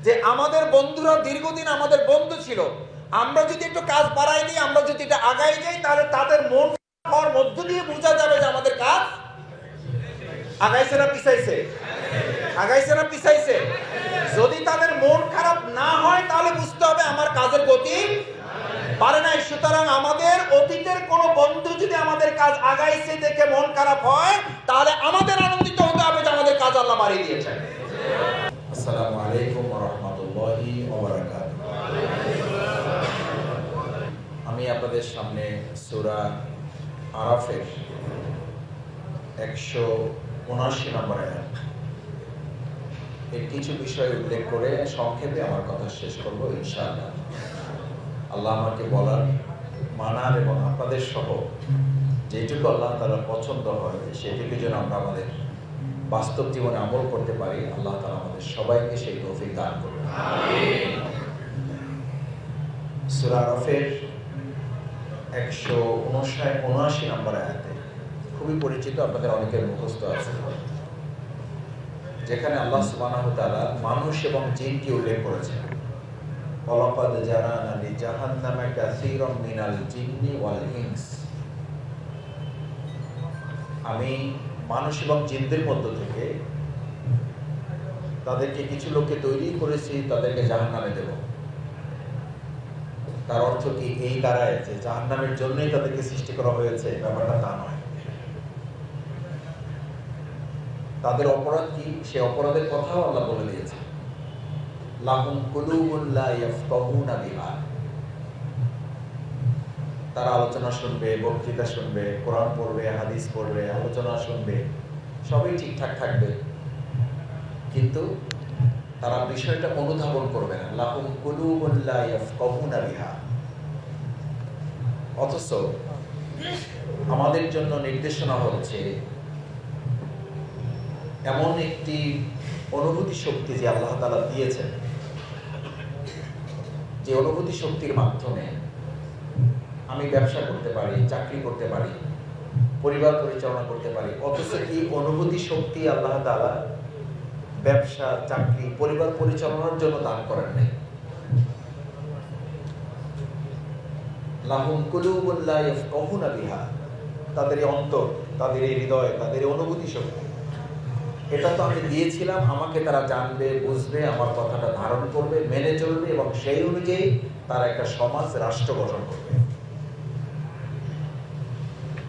যে আমাদের বন্ধুরা দীর্ঘদিন আমাদের বন্ধু ছিল, আমরা যদি একটু কাজ বাড়াই দিই, আমরা যদি এটা আগাই যাই, তাহলে তাদের মন হওয়ার মধ্য দিয়ে বোঝা যাবে যে আমাদের কাজ আগাইছে না পিছাইছে, আগাইছে না পিছাইছে। যদি তাদের মন খারাপ না হয় তাহলে বুঝতে হবে আমার কাজের গতি পারে নাই। সুতরাং আমাদের অতীতের কোন বন্ধু যদি আমাদের কাজ আগাইছে দেখে মন খারাপ হয়, তাহলে আমাদের আনন্দিত হতে হবে যে আমাদের কাজ আল্লাহ বাড়িয়ে দিয়েছেন। আসসালামু আলাইকুম ওয়া রাহমাতুল্লাহি ওয়া বারাকাতুহু। আমি আপনাদের সামনে সূরা আরাফের 179 নম্বর আয়াত এর কিছু বিষয় উল্লেখ করে সংক্ষেপে আমার কথা শেষ করব ইনশাআল্লাহ। আল্লাহ আমাকে বলার, মানার এবং আপনাদের সহ যেটুকু আল্লাহ তাআলা পছন্দ হয় সেটুকু যেন আমরা আমাদের বাস্তব জীবনে আমল করতে পারি, আল্লাহ তাআলা আমাদের সবাইকে সেই তৌফিক দান করুন। আমিন। সূরা আরাফের 179 নম্বর আয়াতে খুবই পরিচিত, আপনাদের অনেকের মুখস্থ আছে, যেখানে আল্লাহ সুবহানাহু ওয়া তাআলা মানুষ এবং জিনকে উল্লেখ করেছেন। ওয়ালাকাদ জারানা লিজাহান্নামা কাসীরাম মিনাল জিন্নি ওয়াল ইনস। আমি মানুষ এবং জিনদের মধ্য থেকে তাদেরকে কিছু লোককে তৈরি করেছি, তাদেরকে জাহান্নামে দেব। তার অর্থ কি এই দাঁড়ায় যে জাহান্নামের জন্যই তাদেরকে সৃষ্টি করা হয়েছে? ব্যাপারটা তা নয়। তাদের অপরাধ কি, সে অপরাধের কথাও আল্লাহ বলে দিয়েছে। লাহুম কুলুবুন লা ইয়াফকাহুনা বিহা। তারা আলোচনা শুনবে, বক্তৃতা শুনবে, কোরআন পড়বে, হাদিস পড়বে, আলোচনা শুনবে, সবই ঠিকঠাক থাকবে, কিন্তু তারা বিষয়টা অনুধাবন করবে না। লাহুম কুলুবুন লা ইয়াফকাহুনা বিহা। অথচ আমাদের জন্য নির্দেশনা হচ্ছে এমন একটি অনুভূতি শক্তি যে আল্লাহ তাআলা দিয়েছেন, যে অনুভূতি শক্তির মাধ্যমে আমি ব্যবসা করতে পারি, চাকরি করতে পারি, পরিবার পরিচালনা করতে পারি। অথচ এই অনুভূতি শক্তি আল্লাহ তাআলা ব্যবসা, চাকরি, পরিবার পরিচালনার জন্য দান করেন নাই। লাহুম কুলুবুন লা ইয়াফকাহুনা বিহা। তাদের এই অন্তর, তাদের এই হৃদয়, তাদের এই অনুভূতি শক্তি, এটা তো আমি দিয়েছিলাম, আমাকে তারা জানবে, বুঝবে, আমার কথাটা ধারণ করবে, মেনে চলবে এবং সেই অনুযায়ী তারা একটা সমাজ, রাষ্ট্র গঠন করবে।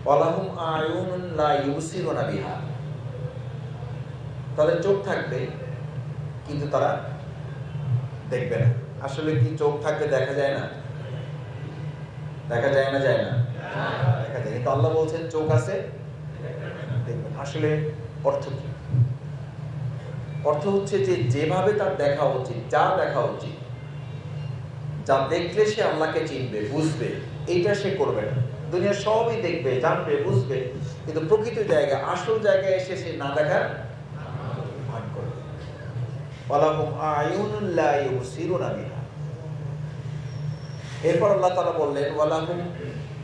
ওয়ালাহুম আয়ুনুন লা ইউবসিরুনা বিহা। তাদের চোখ থাকবে কিন্তু তারা দেখবে না। আসলে কি চোখ থাকলে দেখা যায় না? দেখা যায় না? যায় না? দেখা যায়। কিন্তু আল্লাহ বলছেন চোখ আছে, দেখবেন। আসলে অর্থ কি? অর্থ হচ্ছে যে যেভাবে তার দেখা উচিত, যা দেখা উচিত, যা দেখলে সে আল্লাহকে চিনবে, বুঝবে, এইটা সে করবে না। দুনিয়া সবই দেখবে, জানবে, বুঝবে, কিন্তু প্রকৃত জায়গা, আসল জায়গায় এসে সে না দেখার ভান করবে। ওয়ালাহুম আয়ুনুন লা ইউবসিরুনা বিহা। এরপর আল্লাহ তাআলা বললেন ওয়ালাহুম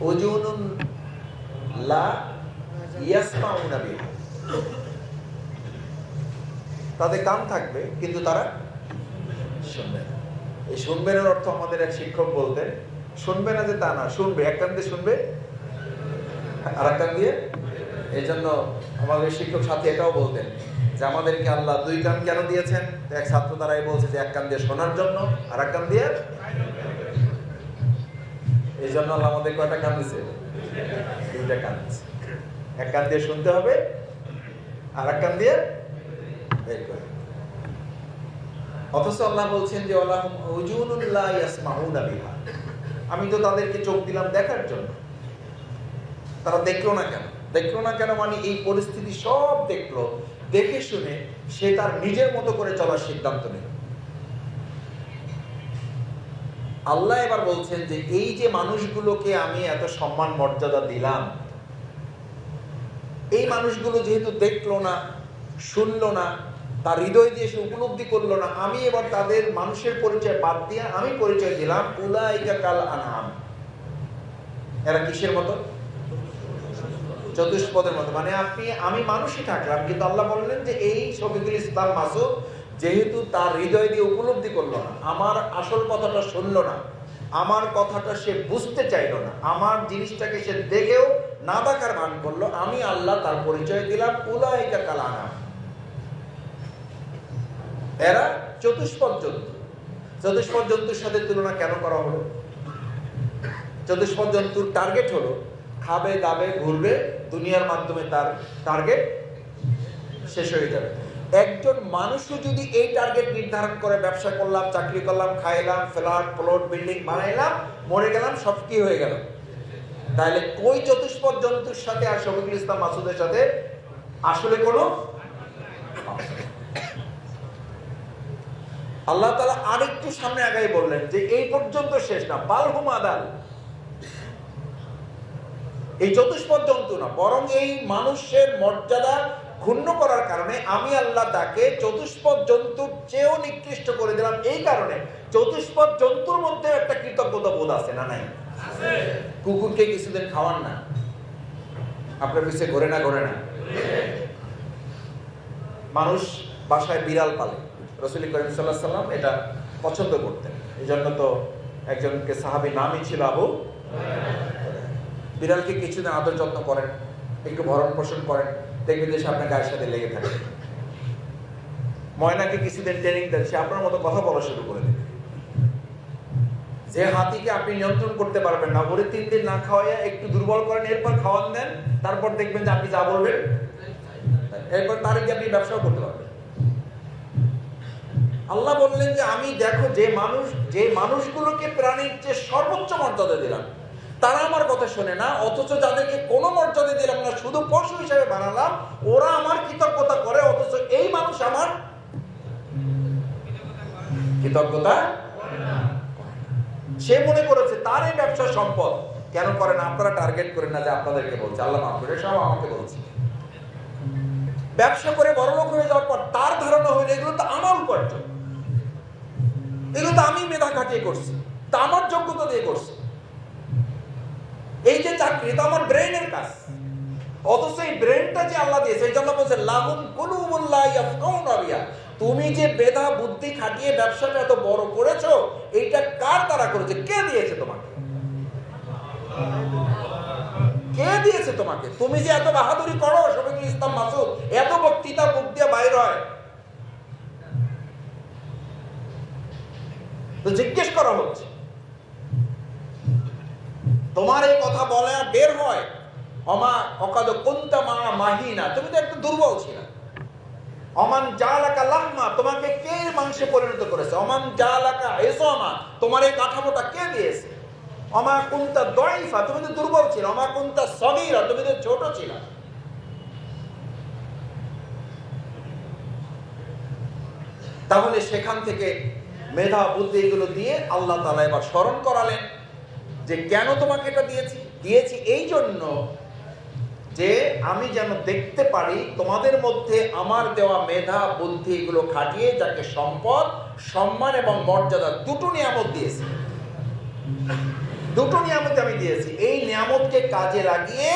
উজুনুন লা ইয়াসমাউনা বিহা। তাদের কান থাকবে কিন্তু তারা শুনবে না। এই শুনবেনের অর্থ আমাদের এক শিক্ষক বলতেন, শুনবে না যে তা না, শুনবে, এক কান দিয়ে শুনবে আর এক কান দিয়ে। এই জন্য আমাদের শিক্ষক সাথী এটাও বলতেন যে আমাদেরকে আল্লাহ দুই কান কেন দিয়েছেন? এক ছাত্র তারাই বলছে যে এক কান দিয়ে শোনার জন্য আর এক কান দিয়ে। এই জন্য আল্লাহ আমাদের কয়টা কান দিয়েছে? দুইটা কান দিয়েছে। এক কান দিয়ে শুনতে হবে আর এক কান দিয়ে বের করে। অথচ আল্লাহ বলছেন যে ওয়ালাহুম উজুনুন লা ইয়াসমাউনা বিহা। আমি তো তাদেরকে চোখ দিলাম দেখার জন্য, তারা দেখলো না কেন? দেখলো না কেন মানে এই পরিস্থিতি সব দেখলো, দেখে শুনে সে তার নিজের মতো করে চলার সিদ্ধান্ত নেয়। আল্লাহ এবার বলছেন যে এই যে মানুষগুলোকে আমি এত সম্মান মর্যাদা দিলাম, এই মানুষগুলো যেহেতু দেখলো না, শুনলো না, তার হৃদয় দিয়ে সে উপলব্ধি করলো না, আমি এবার তাদের মানুষের পরিচয় বাদ দিয়ে আমি পরিচয় দিলাম উলাইকা কাল আনআম। এরা কিসের মতো? চতুষ্পদের মতো। মানে আমি মানুষই থাকলাম, কিন্তু আল্লাহ বললেন যে এই শফিকুল ইসলাম মাসুদ যেহেতু তার হৃদয় দিয়ে উপলব্ধি করলো না, আমার আসল কথাটা শুনলো না, আমার কথাটা সে বুঝতে চাইলো না, আমার জিনিসটাকে সে দেখেও না দেখার ভান করলো, আমি আল্লাহ তার পরিচয় দিলাম উলাইকা কাল আনাম, এরা চতুষ্পদ জন্তু। চতুষ্পদ জন্তুর সাথে তুলনা কেন করা হলো? চতুষ্পদ জন্তুর টার্গেট হলো খাবে দাবে ঘুরবে, দুনিয়ার মাধ্যমে তার টার্গেট শেষ হয়ে যাবে। একজন মানুষও যদি এই টার্গেট নির্ধারণ করে ব্যবসা করলাম, চাকরি করলাম, খাইলাম, ফ্ল্যাট প্লট বিল্ডিং বানাইলাম, মরে গেলাম, সব কি হয়ে গেল, তাহলে ওই চতুষ্পদ জন্তুর সাথে আর শফিকুল ইসলাম মাসুদের সাথে আসলে কোনো আল্লাহ তাআলা আরেকটু সামনে আগাই বললেন যে এই পর্যন্ত শেষ না, বালহুম আদাল, এই চতুষ্পদ জন্তু না, বরং এই মানুষের মর্যাদা ক্ষুণ্ণ করার কারণে আমি আল্লাহ তাকে চতুষ্পদ জন্তুর চেয়েও নিকৃষ্ট করে দিলাম। এই কারণে চতুষ্পদ জন্তুর মধ্যে একটা কৃতজ্ঞতা বোধ আছে না নাই? কুকুরকে কিছুদিন খাওয়ান না, আপনার পিছিয়ে ঘোরে না? মানুষ বাসায় বিড়াল পালে, রাসূল করিম সাল্লাল্লাহু আলাইহি ওয়াসাল্লাম এটা পছন্দ করতেন। এই জন্য তো একজনকে সাহাবী নামই ছিল আবু। বিড়ালকে কিছুদিন আদর যত্ন করেন, একটু ভরণ পোষণ করেন, দেখবেন যে সে আপনার গায়ের সাথে লেগে থাকে। ময়নাকে কিছুদিন ট্রেনিং দেন, সে আপনার মতো কথা বলা শুরু করে দেবে। যে হাতিকে আপনি নিয়ন্ত্রণ করতে পারবেন না, ওরে 3 দিন না খাওয়াইয়া একটু দুর্বল করেন, এরপর খাওয়ান দেন, তারপর দেখবেন যে আপনি যা বলবেন এরপর তার গিয়ে আপনি ব্যবসাও করতে পারবেন। আল্লাহ বললেন যে আমি দেখো যে মানুষগুলোকে প্রাণীর চেয়ে সর্বোচ্চ মর্যাদা দিলাম, তারা আমার কথা শোনে না, অথচ যাদেরকে কোনো মর্যাদা দিলাম না, শুধু পশু হিসেবে বানালাম, ওরা আমার কৃতজ্ঞতা করে, অথচ এই মানুষ আমার কৃতজ্ঞতা সে মনে করেছে তার এই ব্যবসা সম্পদ। কেন করে না? আপনারা টার্গেট করেন না যে আপনাদেরকে বলছে, আল্লাহ মাফ করে, সব আমাকে বলছে। ব্যবসা করে বড়লোক হয়ে যাওয়ার পর তার ধারণা হইল এগুলো তো আমার উপার্জন, এগুলো তো আমি মেধা খাটিয়ে করছি, তা আমার যোগ্যতা দিয়ে করছি, এই যে চাকরি তো আমার ব্রেনের কাজ, অথচ এই ব্রেনটা যে আল্লাহ দিয়েছে, এই জন্য বলছে লাহুম কুলুবুন লা ইয়াফকাহুনা বিহা, তুমি যে মেধা বুদ্ধি খাটিয়ে ব্যবসাটা এত বড় করেছো, এইটা কার দ্বারা করেছে? কে দিয়েছে তোমাকে? কে দিয়েছে তোমাকে? তুমি যে এত বাহাদুরি করো, শফিকুল ইসলাম মাসুদ, এত বক্তৃতা মুখ দিয়ে বাইর হয়, তো জিজ্ঞেস করা হচ্ছে, তোমার এই কথা বলে বের হয়, অমা অকাদ কুনতা মা মাহিনা, তুমি তো একটু দুর্বল ছিলে। অমান জালাকা লাহমা, তোমাকে কে মাংসে পরিণত করেছে? অমান জালাকা ইসামা, তোমার এই কাঠামোটা কে দিয়েছে? অমা কুনতা দাইফা, তুমি তো দুর্বল ছিলে। অমা কুনতা সগীরা, তুমি তো ছোট ছিলে। তাহলে সেখান থেকে মেধা বুদ্ধি এগুলো দিয়ে আল্লাহ তাআলা এবার স্মরণ করালেন যে কেন তোমাকে এটা দিয়েছি এই জন্য যে আমি যেন দেখতে পারি তোমাদের মধ্যে আমার দেওয়া মেধা বুদ্ধি এগুলো খাটিয়ে যাকে সম্পদ, সম্মান এবং মর্যাদা দুটো নিয়ামত দিয়েছি, দুটো নিয়ামত আমি দিয়েছি, এই নিয়ামতকে কাজে লাগিয়ে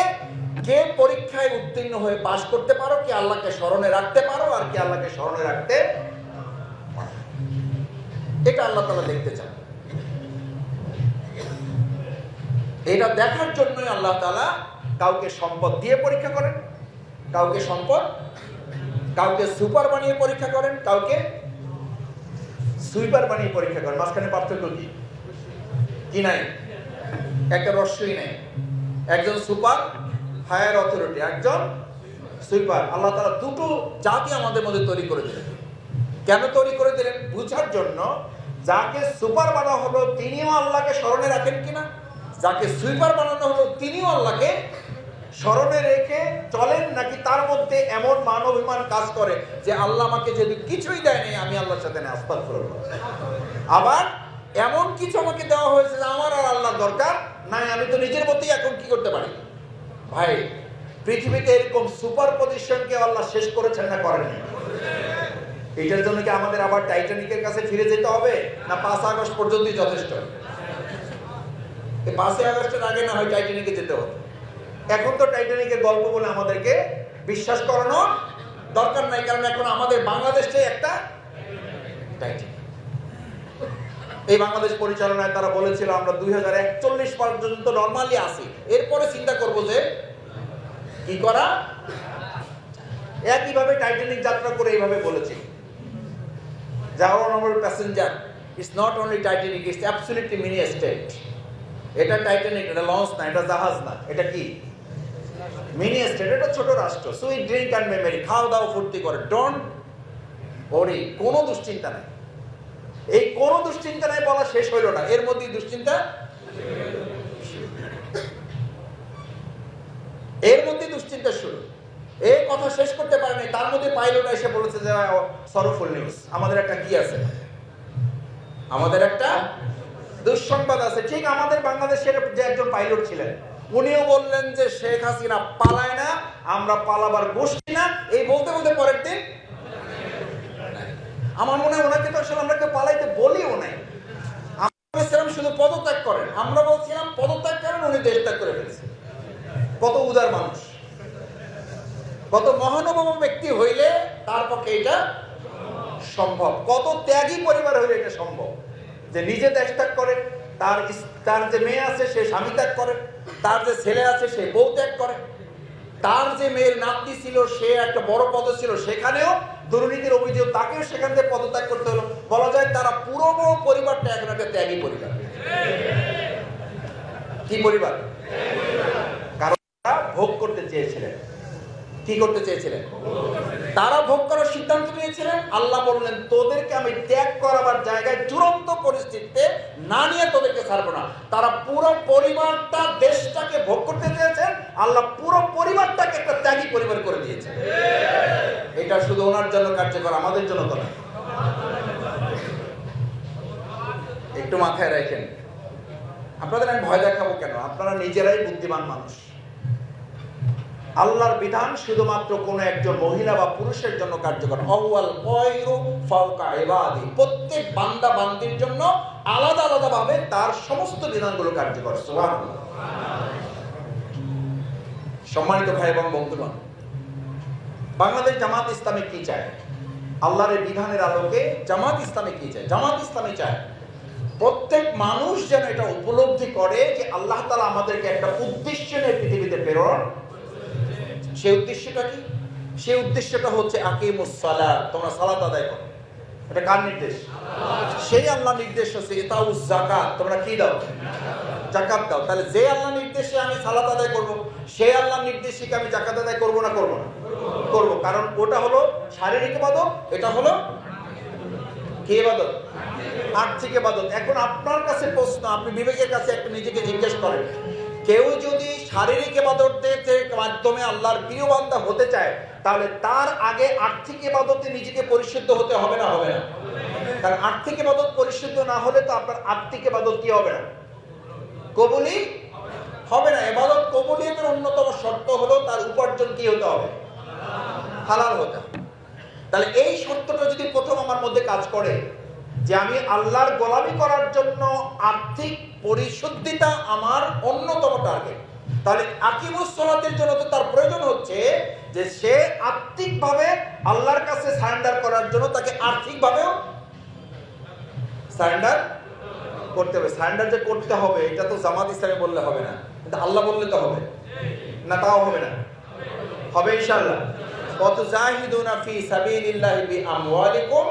কে পরীক্ষায় উত্তীর্ণ হয়ে পাশ করতে পারো, কে আল্লাহকে স্মরণে রাখতে পারো, আর কে আল্লাহকে স্মরণে রাখতে, এটা আল্লাহ তাআলা দেখতে চান। এটা দেখার জন্যই আল্লাহ তাআলা কাউকে সম্পদ দিয়ে পরীক্ষা করেন, কাউকে সুপার বানিয়ে পরীক্ষা করেন, কাউকে সুইপার বানিয়ে পরীক্ষা করেন। মাঝখানে পার্থক্য কি নাই? একটা রস্যই নাই। একজন সুপার হায়ার অথরিটি, একজন সুইপার। আল্লাহ তাআলা দুটো জাতি আমাদের মধ্যে তৈরি করে দিলেন। কেন তৈরি করে দিলেন? বুঝার জন্য, যাকে সুপার বানানো হলো তিনিও আল্লাহকে স্মরণে রাখেন কিনা, যাকে সুইপার বানানো হলো তিনিও আল্লাহকে স্মরণে রেখে চলেন, নাকি তার মধ্যে এমন মান অভিমান কাজ করে যে আল্লাহ আমাকে যদি কিছুই দেয় নাই, আমি আল্লাহর সাথে আস্তাগফিরুল্লাহ, আবার এমন কিছু আমাকে দেওয়া হয়েছে যে আমার আর আল্লাহর দরকার নাই, আমি তো নিজের মধ্যেই এখন কি করতে পারি। ভাই, পৃথিবীতে এরকম সুপার পজিশনকে আল্লাহ শেষ করেছেন না করেননি? এটার জন্য কি আমাদের আবার টাইটানিকের কাছে ফিরে যেতে হবে, না 5 আগস্ট পর্যন্তই যথেষ্ট? 5 আগস্টের আগে না হয় টাইটানিকে যেতে হবে। এখন তো টাইটানিকের গল্প বলে আমাদেরকে বিশ্বাস করানোর দরকার নাই, কারণ এখন আমাদের বাংলাদেশে একটা টাইটানিক। এই বাংলাদেশ পরিচালনায় তারা বলেছিল আমরা 2041 পর্যন্ত নরমালি আছি, এরপরে চিন্তা করব যে কি করা। একইভাবে টাইটানিক যাত্রা করে এইভাবে বলেছিল, যাওয়ার honourable passenger, it's not only Titanic, it's absolutely mini state. এটা টাইটানিক, এটা লঞ্চ না, এটা জাহাজ না, এটা কি মিনি স্টেট, এটা ছোট রাষ্ট্র। সুইট ড্রিঙ্ক অ্যান্ড মেমরি, খাওয়া দাওয়া ফুর্তি করে, ডোন্ট ওরি, কোনো দুশ্চিন্তা নাই। এই কোনো দুশ্চিন্তা নাই বলা শেষ হইল না, এর মধ্যে দুশ্চিন্তা, এর মধ্যে দুশ্চিন্তা শুরু। এই কথা শেষ করতে পারে নাই, তার মধ্যে পাইলট এসে বলেছে যে সরফুল নিউজ, আমাদের একটা কি আছে, আমাদের একটা দুঃসংবাদ আছে। ঠিক আমাদের বাংলাদেশের যে একজন পাইলট ছিলেন, উনিও বললেন যে শেখ হাসিনা পালায় না, আমরা পালাবার গোষ্ঠী না। এই বলতে বলতে পরের দিন, আমার মনে হয় ওনাকে তো আসলে আমরা কেউ পালাইতে বলিও নাই, আমরা বলছিলাম শুধু পদত্যাগ করেন, আমরা বলছিলাম পদত্যাগ করেন, উনি দেশ ত্যাগ করে ফেলেছে। কত উদার মানুষ, কত মহানুভব ব্যক্তি হইলে তার পক্ষে এটা সম্ভব, কত ত্যাগী পরিবার হইলে এটা সম্ভব যে নিজে দেশ ত্যাগ করে, তার যে মেয়ে আছে সে স্বামী ত্যাগ করে, তার যে ছেলে আছে সে বউ ত্যাগ করে, তার যে মেয়ের নাতনি ছিল সে একটা বড় পদ ছিল, সেখানেও দুর্নীতির অভিযোগ, তাকেও সেখান থেকে পদত্যাগ করতে হলো। বলা যায় তারা পুরো পরিবারটা এখন একটা ত্যাগী পরিবার। কি পরিবার? কারণ তারা ভোগ করতে চেয়েছিলেন। কি করতে চেয়েছিলেন? তারা ভোগ করার সিদ্ধান্ত নিয়েছিলেন। আল্লাহ বললেন তোদেরকে আমি ত্যাগ করাবার জায়গায় চূড়ান্ত পরিস্থিতিতে না নিয়ে তোদেরকে ছাড়বো না। তারা পুরো পরিবারটা, দেশটাকে ভোগ করতে চেয়েছেন, আল্লাহ পুরো পরিবারটাকে একটা ত্যাগী পরিবার করে দিয়েছে। এটা শুধু ওনার জন্য কার্যকর, আমাদের জন্য তো না। একটু মাথায় রাখেন, আপনাদের আমি ভয় দেখাবো কেন? আপনারা নিজেরাই বুদ্ধিমান মানুষ। আল্লাহর বিধান শুধুমাত্র কোন একজন মহিলা বা পুরুষের জন্য কার্যকর। আউয়াল কয়রু ফাওকা ইবাদি, প্রত্যেক বান্দা বান্দির জন্য আলাদা আলাদা ভাবে তার সমস্ত বিধানগুলো কার্যকর। সুবহানাল্লাহ। সম্মানিত ভাই এবং বন্ধুগণ, বাংলাদেশ জামাত ইসলামী কি চায়? আল্লাহর এই বিধানের আলোকে জামাত ইসলামী কি চায়? জামাত ইসলামী চায় প্রত্যেক মানুষ যেন এটা উপলব্ধি করে যে আল্লাহ তাআলা আমাদেরকে একটা উদ্দেশ্য নিয়ে পৃথিবীতে প্রেরণ। সেই উদ্দেশ্যটা কি? সেই উদ্দেশ্যটা হচ্ছে আকিমুস সালাত, তোমরা সালাত আদায় করো। এটা কার নির্দেশ? সেই আল্লাহ নির্দেশ হচ্ছে ইতাউজ যাকাত, তোমরা কি দাও? যাকাত দাও। তাহলে যে আল্লাহ নির্দেশে আমি সালাত আদায় করব, সেই আল্লাহ নির্দেশে কি আমি যাকাত আদায় করব না করব না? করব। কারণ ওটা হলো শারীরিক ইবাদত, এটা হলো কি ইবাদত? আর্থিক ইবাদত। এখন আপনার কাছে প্রশ্ন, আপনি বিবেকের কাছে একটু নিজেকে জিজ্ঞেস করেন, কেউ যদি শারীরিক ইবাদতের মাধ্যমে আল্লাহর প্রিয় বান্দা হতে চায়, তাহলে তার আগে আর্থিক ইবাদতে নিজেকে পরিশুদ্ধ হতে হবে না? হবে না? কারণ আর্থিক ইবাদত পরিশুদ্ধ না হলে তো আপনার আর্থিক ইবাদত কি হবে না? কবুলই হবে না। ইবাদত কবুলিয়তের অন্যতম শর্ত হলো তার উপার্জন কি হতে হবে? হালাল হতে হবে। তাহলে এই শর্তটা যদি প্রথম আমার মধ্যে কাজ করে যে আমি আল্লাহর গোলামি করার জন্য আর্থিক পরিশুদ্ধিতা আমার অন্যতম টার্গেট, তাহলে আকিমুস সালাতের জন্য তো তার প্রয়োজন হচ্ছে যে সে আর্থিকভাবে আল্লাহর কাছে সারেন্ডার করার জন্য তাকে আর্থিকভাবেও সারেন্ডার করতে হবে। সারেন্ডার যে করতে হবে এটা তো জামাত ইসলামী বললে হবে না, কিন্তু আল্লাহ বললে তো হবে না? তাও হবে না? হবে ইনশাআল্লাহ। ওয়াতুজাহিদুনা ফি সাবিলিল্লাহি বিআমওয়ালিকুম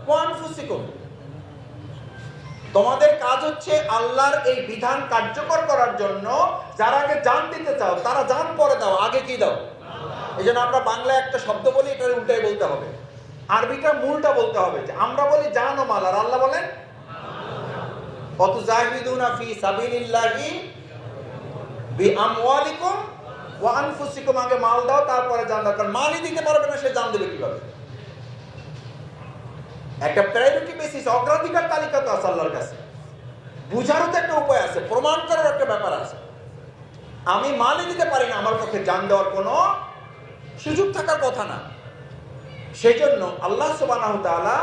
ওয়া আনফুসিকুম। তোমাদের কাজ হচ্ছে আল্লাহর এই বিধান কার্যকর করার জন্য যারা আগে জান দিতে চাও তারা জান পরে দাও, আগে কি দাও? এই জন্য আমরা বাংলায় একটা শব্দ বলি, এটার উল্টাই বলতে হবে, আরবিটা মূলটা বলতে হবে। যে আমরা বলি জান ও মাল, আর আল্লাহ বলেন ওয়াতুজাহিদুনা ফি সাবিলিল্লাহি বিআমওয়ালিকুম ওয়া আনফুসিকুম। আগে মাল দাও তারপরে জান দাও, কারণ মালই দিতে পারবে না সে জান দেবে কিভাবে? একটা প্রায়োরিটি বেসিস, অগ্রাধিকার তালিকা তো আছে আল্লাহর কাছে, বুঝারও তো একটা উপায় আছে, প্রমাণ করার একটা ব্যাপার আছে। আমি মালই দিতে পারি না, আমার পক্ষে জান দেওয়ার কোনো সুযোগ থাকার কথা না। সেই জন্য আল্লাহ সুবহানাহু ওয়া তাআলা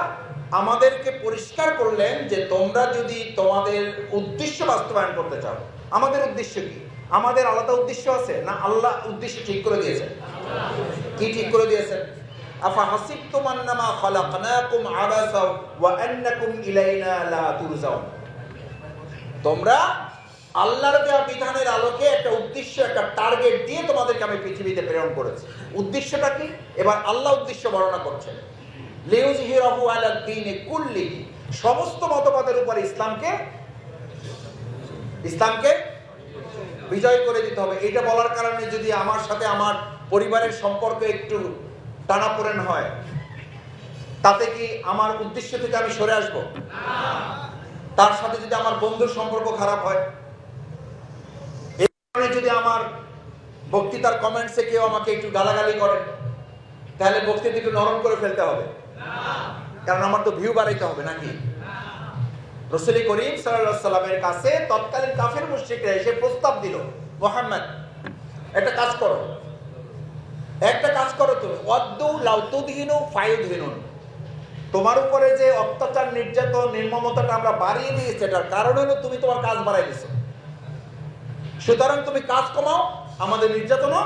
আমাদেরকে পরিষ্কার করলেন যে তোমরা যদি তোমাদের উদ্দেশ্য বাস্তবায়ন করতে চাও। আমাদের উদ্দেশ্য কি? আমাদের আলাদা উদ্দেশ্য আছে না? আল্লাহ উদ্দেশ্য ঠিক করে দিয়েছেন। কি ঠিক করে দিয়েছেন? আফা হাসিবতুম আন্নামা খালাকনাকুম আবাসা ওয়া আন্নাকুম ইলাইনা লা তুরজাউন। তোমরা আল্লাহর দেওয়া বিধানের আলোকে একটা উদ্দেশ্য, একটা টার্গেট দিয়ে তোমাদেরকে আমি পৃথিবীতে প্রেরণ করেছি। উদ্দেশ্যটা কি? এবার আল্লাহ উদ্দেশ্য বর্ণনা করছেন। লিউযহিরাহু আলা দ্বীনি কুল্লিহি, সমস্ত মতবাদের উপর ইসলামকে বিজয় করে দিতে হবে। এটা বলার কারণে যদি আমার সাথে আমার পরিবারের সম্পর্ক একটু টানাপোড়েন হয়, তাতে কি আমার উদ্দেশ্য থেকে আমি সরে আসব? তার সাথে যদি আমার বন্ধুর সম্পর্ক খারাপ হয়, এই কারণে যদি আমার বক্তৃতার কমেন্টসে কেউ আমাকে একটু গালাগালি করে, তাহলে বক্তৃতা একটু নরম করে ফেলতে হবে, কারণ আমার তো ভিউ বাড়াইতে হবে নাকি? রাসূল করিম সাল্লাল্লাহু আলাইহি সাল্লামের কাছে তৎকালীন কাফের মুশরিকরা এসে প্রস্তাব দিল, মুহাম্মদ একটা কাজ করো তুমি, ওয়াদ্দু লাউ তুদহিনু ফায়ুদহিনুন। তোমার উপরে যে অত্যাচার, নির্যাতন, নির্মমতাটা আমরা বাড়িয়ে দিয়েছি, এটার কারণ হলো তুমি তোমার কাজ বাড়াই দিছো। সুতরাং তুমি কাজ কমাও, আমাদের নির্যাতনও।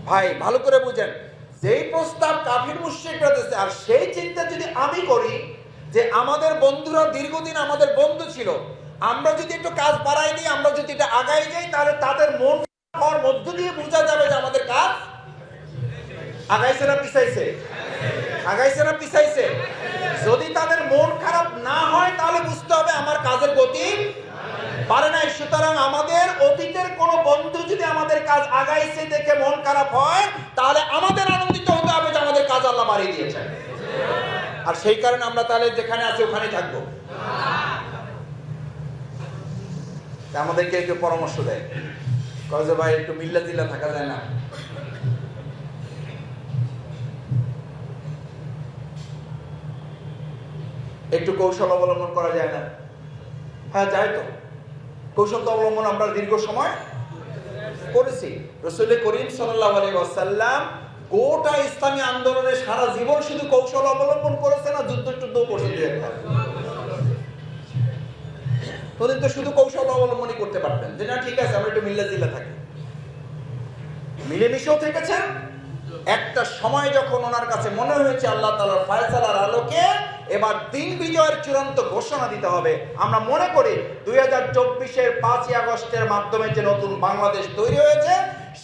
ভাই ভালো করে বুঝেন, যেই প্রস্তাব কাফির মুশরিকরা দিয়েছে, আর সেই চিন্তা যদি আমি করি যে আমাদের বন্ধুরা দীর্ঘদিন আমাদের বন্ধু ছিল, আমরা যদি একটু কাজ বাড়াই দিই, আমরা যদি এটা আগাই যাই, তাহলে তাদের মন হওয়ার মধ্য দিয়ে বোঝা যাবে যে আমাদের কাজ আগাইছে না পিছাইছে। যদি তাদের মন খারাপ না হয়, তাহলে বুঝতে হবে আমার কাজের গতি পারে নাই। সুতরাং আমাদের অতীতের কোন বন্ধু যদি আমাদের কাজ আগাইছে দেখে মন খারাপ হয়, তাহলে আমাদের আনন্দিত হতে হবে যে আমাদের কাজ আল্লাহ বাড়িয়ে দিয়েছেন। আর সেই কারণে আমরা তাহলে যেখানে আছি ওখানেই থাকবো। আমাদেরকে একটু পরামর্শ দেয়, কয় যে ভাই একটু মিল্লা জিল্লা থাকা যায় না? একটু কৌশল অবলম্বন করা যায় না? হ্যাঁ যায় তো। কৌশল তো অবলম্বন আমরা দীর্ঘ সময় করেছি। রাসূল করিম সাল্লাল্লাহু আলাইহি ওয়াসাল্লাম গোটা ইসলামী আন্দোলনে সারা জীবন শুধু কৌশল অবলম্বন করেছে না, যুদ্ধ করছে। ওদের তো শুধু কৌশল অবলম্বনই করতে পারতেন, যে না ঠিক আছে আমরা একটু মিল্লা জিল্লা থাকি, মিলেমিশেও থেকেছেন। একটা সময় যখন ওনার কাছে মনে হয়েছে আল্লাহ তাআলার ফয়সালার আলোকে এবার দিন বিজয়ের চূড়ান্ত ঘোষণা দিতে হবে, আমরা মনে করি 2024-এর 5ই আগস্টের মাধ্যমে যে নতুন বাংলাদেশ তৈরি হয়েছে,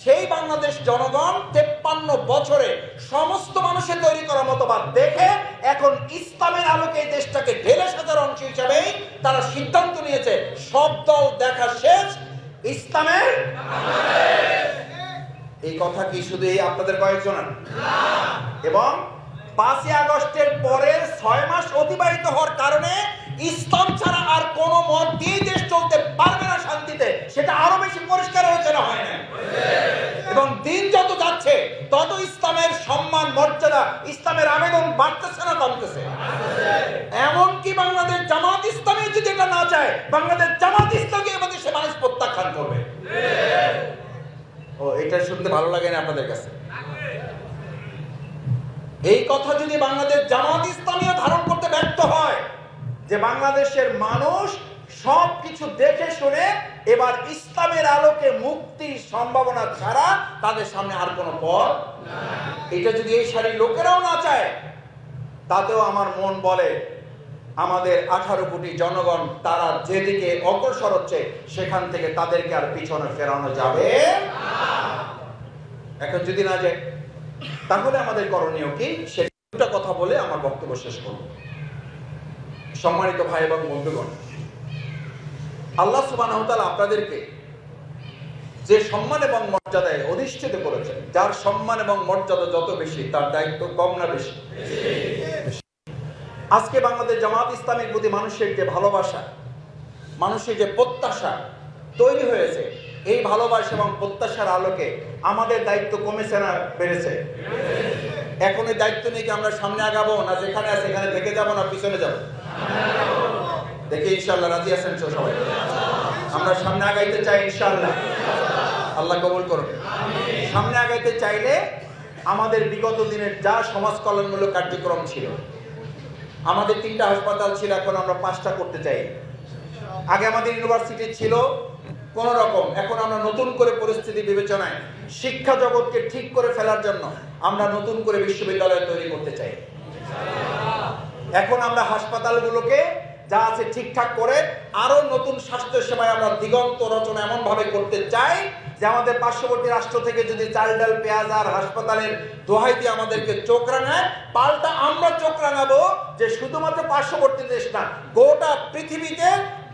সেই বাংলাদেশ জনগণ 53 বছরে সমস্ত মানুষের তৈরি করা মতবাদ দেখে এখন ইসলামের আলোকে এই দেশটাকে ঢেলে সাজার অংশ হিসাবে তারা সিদ্ধান্ত নিয়েছে, সব দল দেখা শেষ, ইসলামের এই কথা কি শুধু এই আপনাদের কয়েকজনের? এবং 5ই আগস্টের পরের 6 মাস অতিবাহিত হওয়ার কারণে ইসলাম ছাড়া আর কোন মত দিয়ে দেশ চলতে পারবে না শান্তিতে, সেটা আরো বেশি পরিষ্কার হয়েছে না হয় না? এবং দিন যত যাচ্ছে তত ইসলামের সম্মান, মর্যাদা, ইসলামের আবেদন বাড়তেছে না কমতেছে? এমনকি বাংলাদেশ জামাত ইসলামী যদি এটা না চায়, বাংলাদেশ জামাত ইসলামী আমাদের সে মানুষ প্রত্যাখ্যান করবে। ও এটা শুনতে ভালো লাগে না আপনাদের কাছে? এই কথা যদি বাংলাদেশ জামাত ইসলামীও ধারণ করতে ব্যর্থ হয় যে বাংলাদেশের মানুষ সবকিছু দেখে শুনে এবার ইসলামের আলোকে মুক্তির সম্ভাবনা ছাড়া তাদের সামনে আর কোনো পথ নাই, এটা যদি এই সারির লোকেরাও না চায়, তাতেও আমার মন বলে আমাদের 18 কোটি জনগণ তারা যেদিকে অগ্রসর হচ্ছে সেখান থেকে তাদেরকে আর পিছনে ফেরানো যাবে না। এখন যদি না যায়, তাহলে আমাদের করণীয় কি, সেটা কথা বলে আমার বক্তব্য শেষ করব। সম্মানিত ভাই এবং বন্ধুগণ, আল্লাহ সুবহানাহু ওয়া তাআলা আপনাদেরকে যে সম্মান এবং মর্যাদায় অধিষ্ঠিত করেছেন, যার সম্মান এবং মর্যাদা যত বেশি তার দায়িত্ব কম না বেশি? আজকে বাংলাদেশ জামাত ইসলামের প্রতি মানুষের যে ভালোবাসা, মানুষের যে প্রত্যাশা তৈরি হয়েছে, এই ভালোবাসা এবং প্রত্যাশার আলোকে আমাদের দায়িত্ব কমেছে না বেড়েছে? এখন এই দায়িত্ব নিয়ে কি আমরা সামনে আগাবো, না যেখানে আছে সেখানে থেকে যাবো, না পিছনে যাবো? দেখি ইনশাআল্লাহ রাজি আছেন তো সবাই? আমরা সামনে আগাইতে চাই ইনশাআল্লাহ, আল্লাহ কবুল করুন। সামনে আগাইতে চাইলে আমাদের বিগত দিনের যা সমাজ কল্যাণমূলক কার্যক্রম ছিল, আমাদের 3টা হাসপাতাল ছিল, এখন আমরা 5টা করতে চাই। আগে আমাদের ইউনিভার্সিটি ছিল, কোন রকম। এখন আমরা নতুন করে পরিস্থিতি বিবেচনায় শিক্ষা জগৎকে ঠিক করে ফেলার জন্য আমরা নতুন করে বিশ্ববিদ্যালয় তৈরি করতে চাই। এখন আমরা হাসপাতালগুলোকে যা আছে ঠিকঠাক করে আরো নতুন স্বাস্থ্য সেবায় আমরা দিগন্ত রচনা এমন ভাবে করতে চাই যে আমাদের পার্শ্ববর্তী রাষ্ট্র থেকে যদি চাল ডাল পেঁয়াজ আর হাসপাতালের দোহাই দিয়ে আমাদেরকে চোখ রাঙায়, পাল্টা আমরা চোখ রাঙাবো যে শুধুমাত্র পার্শ্ববর্তী দেশ না, গোটা পৃথিবীতে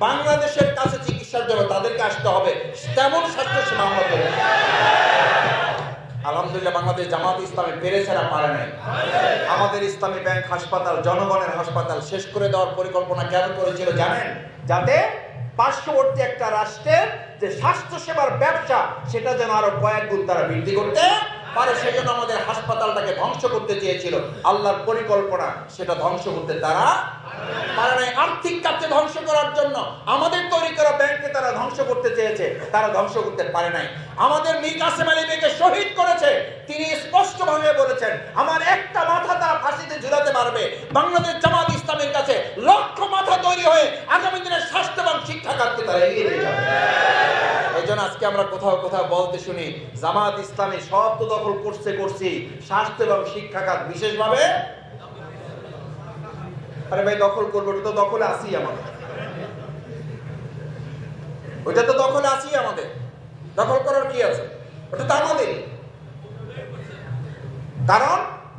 বাংলাদেশের কাছে চিকিৎসার জন্য তাদেরকে আসতে হবে, তেমন স্বাস্থ্য সেবা আমরা দেব। আলহামদুলিল্লাহ বাংলাদেশ জামাত ইসলামী পেরেছে না পারে নাই। আমাদের ইসলামী ব্যাংক হাসপাতাল, জনগণের হাসপাতাল শেষ করে দেওয়ার পরিকল্পনা কেন করেছিল জানেন? যাতে পার্শ্ববর্তী একটা রাষ্ট্রের যে স্বাস্থ্য সেবার ব্যবসা সেটা যেন আরো কয়েক গুণ তারা বৃদ্ধি করতে পারে। সেজন্য আমাদের হাসপাতালটাকে ধ্বংস করতে চেয়েছিল। আল্লাহর পরিকল্পনা সেটা ধ্বংস করতে তারা পারে নাই। আর্থিক কাজে ধ্বংস করার জন্য আমাদের তৈরি করা ব্যাংককে তারা ধ্বংস করতে চেয়েছে, তারা ধ্বংস করতে পারে নাই। আমাদের মীর কাসেম আলী বেগকে শহীদ করেছে, তিনি স্পষ্টভাবে বলেছেন আমার একটা মাথা তারা ফাঁসিতে ঝুলাতে পারবে। বাংলাদেশ জামাত ইসলামের কাছে লক্ষ মাথা তৈরি হয়ে আগামী দিনের স্বাস্থ্য এবং শিক্ষা খাতকে তারা এগিয়ে নিয়ে যাবে। এই জন্য আজকে আমরা কোথাও কোথাও বলতে শুনি জামাত ইসলামী সব তো দখল করছি, স্বাস্থ্য এবং শিক্ষা খাত বিশেষভাবে। আরে ভাই দখল করবো, ওটা তো দখলে আসি আমাদের, ওইটা তো দখলে আসি আমাদের, দখল করার কি আছে? ওটা তো আমাদের। কারণ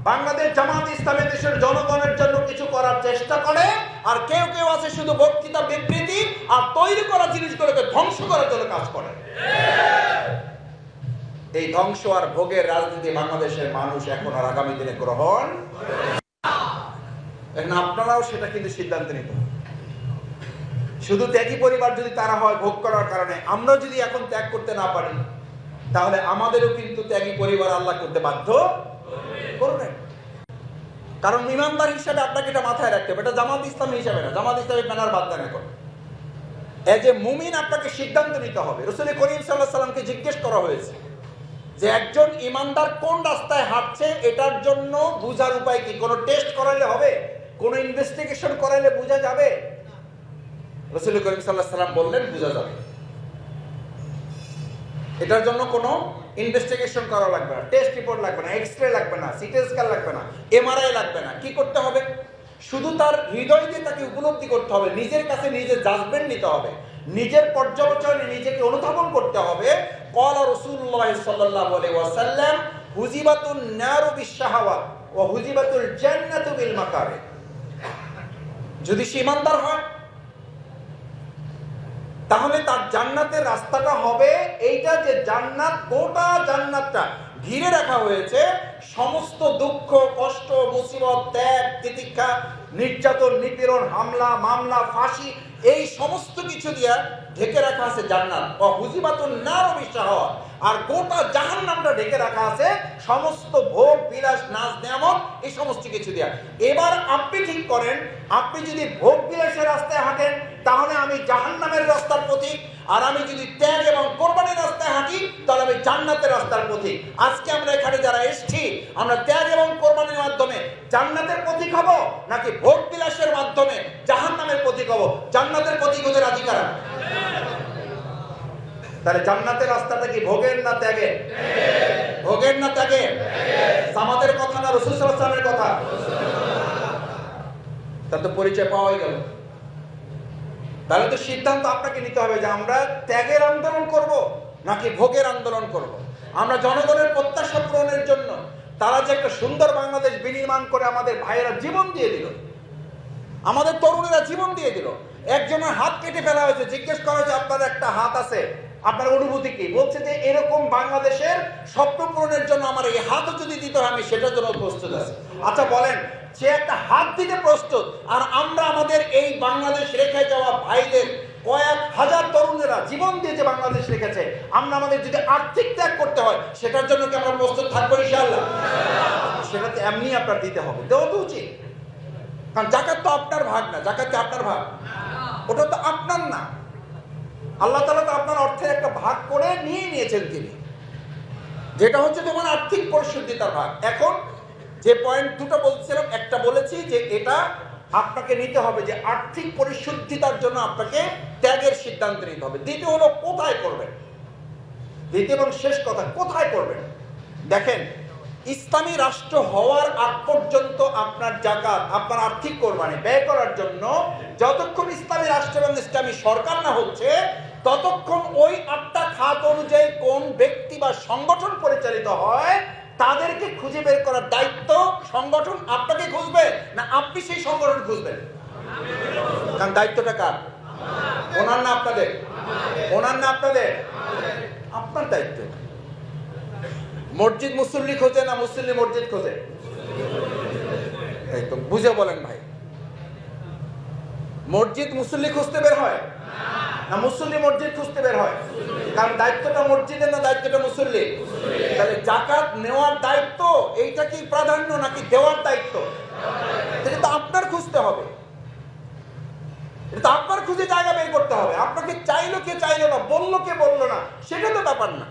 বাংলাদেশ জামাত ইসলামী দেশের জনগণের জন্য কিছু করার চেষ্টা করে, আর কেউ কেউ আছে শুধু বক্তৃতা বিবৃতি আর তৈরি করা জিনিসগুলোকে ধ্বংস করার জন্য কাজ করে। এই ধ্বংস আর ভোগের রাজনীতি বাংলাদেশের মানুষ এখন আর আগামী দিনে গ্রহণ। এখন আপনারাও সেটা কিন্তু সিদ্ধান্ত নিতে হবে। শুধু ত্যাগী পরিবার যদি তারা হয় ভোগ করার কারণে, আমরা যদি এখন ত্যাগ করতে না পারি তাহলে আমাদেরও কিন্তু ত্যাগী পরিবার আল্লাহ করতে বাধ্য করবেন। কারণ ইমানদার হিসাবে আপনাকে এটা মাথায় রাখতে হবে, এটা জামাত ইসলামী হিসাবে না, জামাত ইসলামী ব্যানার বাদ দেন। এখন এজ এ মুমিন আপনাকে সিদ্ধান্ত নিতে হবে। রাসূল করিম সাল্লাল্লাহু আলাইহি সাল্লামকে জিজ্ঞেস করা হয়েছে যে একজন ইমানদার কোন রাস্তায় হাঁটছে এটার জন্য বোঝার উপায় কি? কোনো টেস্ট করাইলে হবে? কোনো ইনভেস্টিগেশন করাইলে বোঝা যাবে? রাসূল করিম সাল্লাল্লাহু আলাইহি সাল্লাম বললেন বোঝা যাবে। এটার জন্য কোনো ইনভেস্টিগেশন করা লাগবে না, টেস্ট রিপোর্ট লাগবে না, এক্সরে লাগবে না, সিটি স্ক্যান লাগবে না, এমআরআই লাগবে না। কি করতে হবে? শুধু তার হৃদয় দিয়ে তাকে উপলব্ধি করতে হবে, নিজের কাছে নিজের জাজমেন্ট নিতে হবে, নিজের পর্যালোচনায় নিজেকে অনুধাবন করতে হবে। ক্বালা রাসূলুল্লাহ সাল্লাল্লাহু আলাইহি ওয়াসাল্লাম হুজিবাতুন নারু বিশ-শাহাওয়াত ওয়া হুজিবাতুল জান্নাতু বিল মাকারিহ। যদি সে ইমানদার হয় তাহলে তার জান্নাতের রাস্তাটা হবে এইটা, যে জান্নাত, গোটা জান্নাতটা ঘিরে রাখা হয়েছে সমস্ত দুঃখ কষ্ট মুসিবত ত্যাগ তিতিক্ষা নির্যাতন নিপীড়ন হামলা মামলা ফাঁসি এই সমস্ত কিছু দিয়া ঢেকে রাখা আছে জান্নাত। হুজিবাতুন নারু বিশ-শাহাওয়াত, আর গোটা জাহান্নামটা ঢেকে রাখা আছে সমস্ত ভোগ বিলাস নাজ নেয়ামত এই সমস্ত কিছু দিয়া। এবার আপনি ঠিক করেন, আপনি যদি ভোগ বিলাসের রাস্তায় হাঁটেন তাহলে আমি জাহান্নামের রাস্তার পথিক, আর আমি যদি ত্যাগ এবং কোরবানির রাস্তায় হাঁটি তাহলে আমি জান্নাতের রাস্তার পথিক। আজকে আমরা এখানে যারা এসেছি আমরা ত্যাগ এবং কোরবানির মাধ্যমে জান্নাতের পথিক হব নাকি ভোগ বিলাসের মাধ্যমে জাহান্নামের পথিক হব? জান্নাতের পথিক হতে রাজি কারা? তাহলে জান্নাতের রাস্তাটা কি ভোগের না ত্যাগের? ভোগের না ত্যাগের? আমাদের কথা না রাসূল সাল্লাল্লাহু আলাইহি ওয়াসাল্লামের কথা? তার তো পরিচয় পাওয়াই গেল। তাহলে তো সিদ্ধান্ত আপনাকে নিতে হবে যে আমরা ত্যাগের আন্দোলন করব নাকি ভোগের আন্দোলন করব। আমরা জনগণের প্রত্যাশা পূরণের জন্য তারা যে একটা সুন্দর বাংলাদেশ বিনির্মাণ করে আমাদের ভাইয়েরা জীবন দিয়ে দিল, আমাদের তরুণেরা জীবন দিয়ে দিল। একজনের হাত কেটে ফেলা হয়েছে, জিজ্ঞেস করা হয়েছে আপনার একটা হাত আছে, আপনার অনুভূতি কি? বলছে যে এরকম বাংলাদেশের স্বপ্ন পূরণের জন্য আমার এই হাতও যদি দিতে হয় আমি সেটার জন্য প্রস্তুত আছি। আচ্ছা বলেন, সে একটা হাত দিতে প্রস্তুত, আর আমরা আমাদের এই বাংলাদেশ রেখে যাওয়া ভাইদের কয়েক হাজার তরুণেরা জীবন দিয়ে যে বাংলাদেশ রেখেছে, আমরা আমাদের যদি আর্থিক ত্যাগ করতে হয় সেটার জন্য কি আমরা প্রস্তুত থাকবো ইনশাআল্লাহ? সেটা তো এমনি আপনার দিতে হবে, দেওয়া তো উচিত। কারণ জাকাত তো আপনার ভাগ না, জাকাত কি আপনার ভাগ? ওটা তো আপনার না, আল্লাহ তাআলা তো আপনার অর্থের একটা ভাগ করে নিয়ে নিয়েছেন তিনি, যেটা হচ্ছে তোমার আর্থিক পরিশুদ্ধি তার ভাগ। এখন যে পয়েন্ট দুটো বলছিলাম, একটা বলেছি যে এটা আপনাকে নিতে হবে যে আর্থিক পরিশুদ্ধিতার জন্য আপনাকে ত্যাগের সিদ্ধান্ত নিতে হবে। দ্বিতীয় হলো কোথায় করবেন, দ্বিতীয় এবং শেষ কথা, কোথায় করবেন। দেখেন, ইসলামী রাষ্ট্র হওয়ার আগ পর্যন্ত আপনার জাকাত, আপনার আর্থিক কোরবানি ব্যয় করার জন্য যতক্ষণ ইসলামী রাষ্ট্র এবং ইসলামী সরকার না হচ্ছে, ততক্ষণ ওই 8টা খাত অনুযায়ী কোন ব্যক্তি বা সংগঠন পরিচালিত হয় তাদেরকে খুঁজে বের করার দায়িত্ব সংগঠন আপনাকে খুঁজবে না আপনি সেই সংগঠন খুঁজবেন? কারণ দায়িত্বটা কার? ওনার না আপনাদের? ওনার না আপনাদের? আপনার দায়িত্ব। মসজিদ মুসল্লি খোঁজে না মুসল্লি মসজিদ খোঁজে? এই তো বুঝে বলেন ভাই, মসজিদ মুসল্লি খুঁজতে বের হয় না মুসল্লি মসজিদ খুঁজতে বের হয়? কারণ দায়িত্বটা মসজিদের না দায়িত্বটা মুসল্লি? তাহলে জাকাত নেওয়ার দায়িত্ব এইটা কি প্রাধান্য নাকি দেওয়ার দায়িত্ব? এটা তো আপনার খুঁজতে হবে, এটা তো আপনার খুঁজে জায়গা বের করতে হবে। আপনাকে চাইলো কে চাইলো না, বললো কে বললো না, সেটা তো ব্যাপার না।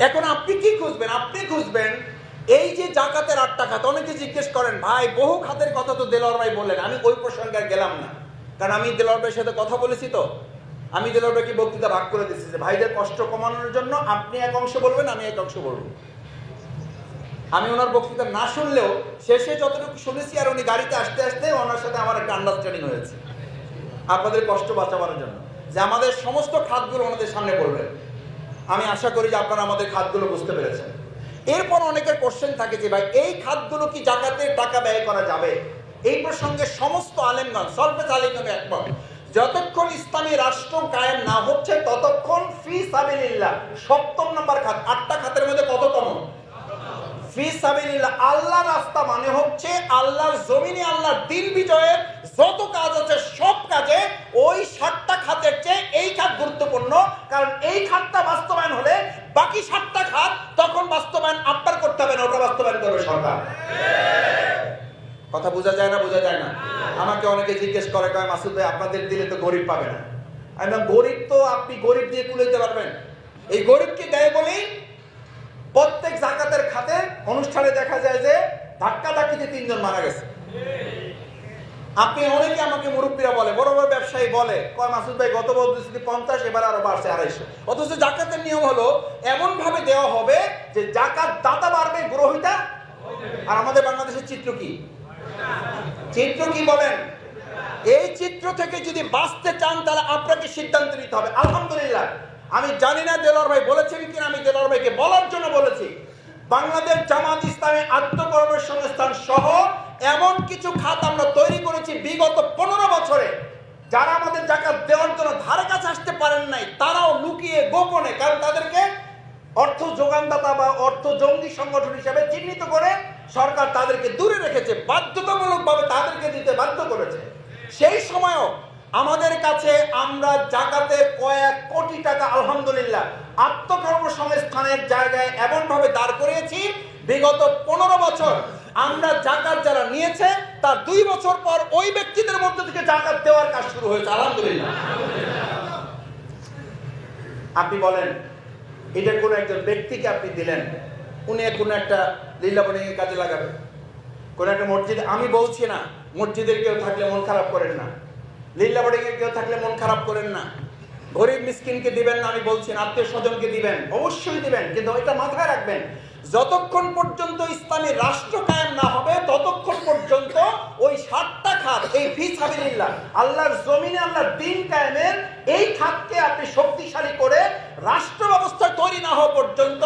এখন আপনি কি খুঁজবেন? আপনি খুঁজবেন এই যে জাকাতের 8টা খাত। অনেকে জিজ্ঞেস করেন, ভাই বহু খাতের কথা তো দেলোয়ার ভাই বললেন, আমি ওই প্রসঙ্গে আর গেলাম না, কারণ আমি দেলোয়ার ভাইয়ের সাথে কথা বলেছি। তো আমি দেলোয়ার ভাইকে বক্তৃতা ভাগ করে দিচ্ছি যে ভাইদের কষ্ট কমানোর জন্য আপনি এক অংশ বলবেন, আমি এক অংশ বলবো। আমি ওনার বক্তৃতা না শুনলেও শেষে যতটুকু শুনেছি, আর উনি গাড়িতে আসতে আসতে ওনার সাথে আমার একটা আন্ডারস্ট্যান্ডিং হয়েছে আপনাদের কষ্ট বাঁচাবার জন্য, যে আমাদের সমস্ত খাতগুলো ওনাদের সামনে বলবেন। আমি আশা করি যে আপনারা আমাদের খাতগুলো বুঝতে পেরেছেন। এরপর অনেকের কোশ্চেন থাকে যে ভাই এই খাতগুলো কি জাকাতের টাকা ব্যয় করা যাবে? এই প্রসঙ্গে সমস্ত আলেমগণ সলফে আলিমগণ একমত, যতক্ষণ ইসলামী রাষ্ট্র কায়েম না হচ্ছে ততক্ষণ ফি সাবিলিল্লাহ 7 নম্বর খাত। 8টা খাতের মধ্যে কততম? ফি সাবিলিল্লাহ। আল্লাহর রাস্তা মানে হচ্ছে আল্লাহর জমিনে আল্লাহর দ্বীন বিজয়ের যত কাজ আছে সব কাজে ওই 7টা খাতের চেয়ে এই খাত গুরুত্বপূর্ণ। কারণ এই খাতটা বাস্তবায়ন হলে বাকি 7টা খাত তখন বাস্তবায়ন আপনার করতে হবে না, ওটা বাস্তবায়ন করবে সরকার। কথা বোঝা যায় না? বোঝা যায় না? আমাকে অনেকে জিজ্ঞেস করে, কয় মাসুদ ভাই আপনাদের দিলে তো গরিব পাবে না। আমি বললাম, গরিব তো আপনি গরিব দিয়ে কুলাইতে পারবেন। এই গরিবকে দেয় বলেই প্রত্যেক জাকাতের খাতে অনুষ্ঠানে দেখা যায় যে ধাক্কাধাক্কিতে 3 জন মারা গেছে। আপনি অনেকে আমাকে মুরব্বীরা বলে, বড় বড় ব্যবসায়ী বলে, কয় মাসুদ ভাই গত বছর 50, এবার আরো বাড়ছে 250। অথচ জাকাতের নিয়ম হলো এমন ভাবে দেওয়া হবে যে জাকাত দাতা বাড়বে, গ্রহীতা। আর আমাদের বাংলাদেশের চিত্র কি? চিত্র কি বলেন? এই চিত্র থেকে যদি বাঁচতে চান তাহলে আপনাকে সিদ্ধান্ত নিতে হবে। আলহামদুলিল্লাহ, আমি জানি না দেলোয়ার ভাই বলেছেন কিনা, আমি দেলোয়ার ভাইকে বলার জন্য বলেছি, বাংলাদেশ জামাত ইসলামী আত্মকর্মসংস্থান সহ এমন কিছু খাত আমরা তৈরি করেছি বিগত 15 বছরে, যারা আমাদের জাকাত দেওয়ার জন্য ধারে কাছে আসতে পারেন নাই, তারাও লুকিয়ে গোপনে, কারণ তাদেরকে অর্থ যোগানদাতা বা অর্থ জঙ্গি সংগঠন হিসেবে চিহ্নিত করে সরকার তাদেরকে দূরে রেখেছে, বাধ্যতামূলকভাবে তাদেরকে দিতে বাধ্য করেছে। সেই সময়ও আমাদের কাছে আমরা জাকাতের কয়েক কোটি টাকা আলহামদুলিল্লাহ আত্মকর্মসংস্থানের জায়গায় এমন ভাবে দাঁড় করিয়েছি, বিগত 15 বছর আমরা জাকাত যারা নিয়েছে তার 2 বছর পর ওই ব্যক্তিদের মধ্যে থেকে জাকাত দেওয়ার কাজ শুরু হয়েছে আলহামদুলিল্লাহ। আপনি বলেন, এটা কোন একজন ব্যক্তিকে আপনি দিলেন, উনি কোনো একটা লিল্লা বোর্ডিং এর কাজে লাগাবে, কোন একটা মসজিদ। আমি বলছি না মসজিদের কেউ থাকলে মন খারাপ করেন না, লিল্লা বোর্ডিং এর কেউ থাকলে মন খারাপ করেন না, গরিব মিসকিনকে দিবেন না আমি বলছি না, আত্মীয় স্বজনকে দিবেন, অবশ্যই দিবেন, কিন্তু এটা মাথায় রাখবেন, যতক্ষণ পর্যন্ত ইসলামী রাষ্ট্র কায়েম না হবে ততক্ষণ পর্যন্ত ওই 7টা খাত, এই ফি সাবিলিল্লাহ আল্লাহর জমিনে আল্লাহর দ্বীন কায়েমের এই খাতকে আপনি শক্তিশালী করে রাষ্ট্র ব্যবস্থা তৈরি না হওয়া পর্যন্ত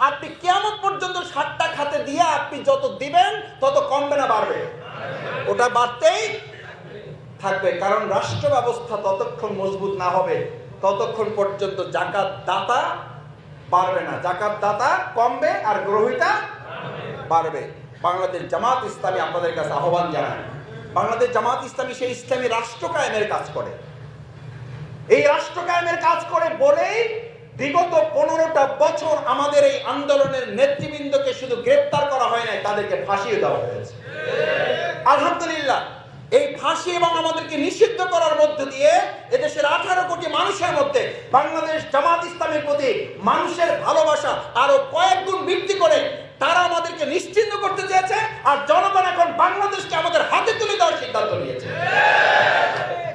আপনি কিয়ামত পর্যন্ত 7টা খাতে দিয়ে আপনি যত দিবেন তত কমবে না বাড়বে? ওটা বাড়তেই থাকবে, কারণ রাষ্ট্র ব্যবস্থা ততক্ষণ মজবুত না হবে ততক্ষণ পর্যন্ত জাকাত দাতা বাড়বে না, জাকাত দাতা কমবে আর গ্রহীতা বাড়বে। বাংলাদেশ জামাত ইসলামী আপনাদের কাছে আহ্বান জানায়, বাংলাদেশ জামাত ইসলামী সেই ইসলামী রাষ্ট্র কায়েমের কাজ করে, এই রাষ্ট্র কায়েমের কাজ করে বলেই বিগত 15টা বছর আমাদের এই আন্দোলনের নেতৃবৃন্দকে শুধু গ্রেফতার করা হয় নাই, তাদেরকে ফাঁসিয়ে দেওয়া হয়েছে আলহামদুলিল্লাহ। এই ফাঁসি এবং আমাদেরকে নিষিদ্ধ করার মধ্য দিয়ে এদেশের 18 কোটি মানুষের মধ্যে বাংলাদেশ জামাত ইসলামের প্রতি মানুষের ভালোবাসা আরো কয়েক গুণ বৃদ্ধি করে তারা আমাদেরকে নিশ্চিহ্ন করতে চেয়েছে। আর জনগণ এখন বাংলাদেশকে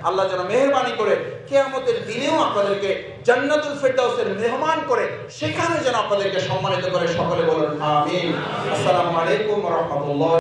আল্লাহ যেন মেহেরবানি করে কিয়ামতের দিনেও আপনাদেরকে জান্নাতুল ফেরদাউসের মেহমান করে সেখানে যেন আপনাদেরকে সম্মানিত করে। সকলে বলুন আমিন। আসসালামু আলাইকুম ওয়া রাহমাতুল্লাহ।